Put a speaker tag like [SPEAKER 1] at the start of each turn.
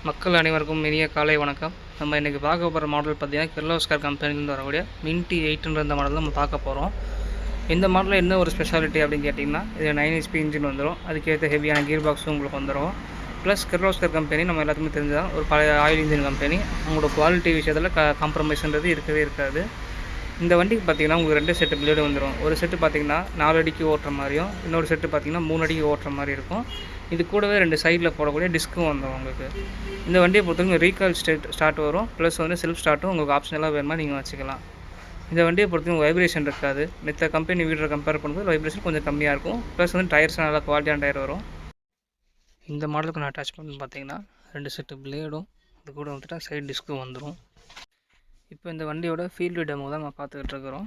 [SPEAKER 1] மக்கள் அனைவருக்கும் இனிய காலை வணக்கம். நம்ம இன்றைக்கி பார்க்க போகிற மாடல் பார்த்திங்கன்னா கிர்லோஸ்கர் கம்பெனிலேருந்து வரக்கூடிய மின்டி 8ன்ற இந்த மாடல் நம்ம பார்க்க போகிறோம். இந்த மாடலில் என்ன ஒரு ஸ்பெஷாலிட்டி அப்படின்னு கேட்டிங்கன்னா, இது 9 HP இன்ஜின் வந்துடும். அதுக்கேற்ற ஹெவியான கியர் பாக்ஸும் உங்களுக்கு வந்துடும். ப்ளஸ் கிர்லோஸ்கர் கம்பெனி நம்ம எல்லாத்துக்குமே தெரிஞ்சதான் ஒரு பழைய ஆயில் இன்ஜின் கம்பெனி. அவங்களோட குவாலிட்டி விஷயத்தில் காம்ப்ரமைஸ்ன்றது இருக்கவே இருக்காது. இந்த வண்டிக்கு பார்த்திங்கன்னா உங்களுக்கு 2 செட்டு பிளேடு வந்துடும். ஒரு செட்டு பார்த்திங்கன்னா 4 அடிக்கு ஓட்டுற மாதிரியும், இன்னொரு செட்டு பார்த்திங்கன்னா 3 அடிக்கு ஓட்டுற மாதிரி இருக்கும். இது கூடவே 2 சைடில் போடக்கூடிய டிஸ்க்கும் வந்துடும் உங்களுக்கு. இந்த வண்டியை பொறுத்தவரைக்கும் ரீகால் ஸ்டார்ட் வரும். ப்ளஸ் வந்து செல்ஃப் ஸ்டார்ட்டும் உங்களுக்கு ஆப்ஷனலாக வேணுமா நீங்கள் வச்சுக்கலாம். இந்த வண்டியை பொறுத்தவரைக்கும் வைப்ரேஷன் இருக்காது. மற்ற கம்பெனி வீடியோ கம்பேர் பண்ணும்போது வைப்ரேஷன் கொஞ்சம் கம்மியாக இருக்கும். ப்ளஸ் வந்து டயர்ஸ் நல்லா குவாலிட்டியான டயர் வரும். இந்த மாடலுக்கு நான் அட்டாச் பண்ணி பார்த்தீங்கன்னா 2 செட்டு பிளேடும் இது கூட வந்துட்டு சைடு டிஸ்க்கும் வந்துடும். இப்போ இந்த வண்டியோட ஃபீல்டு டெமோ தான் நம்ம பார்த்துக்கிட்டு இருக்கிறோம்.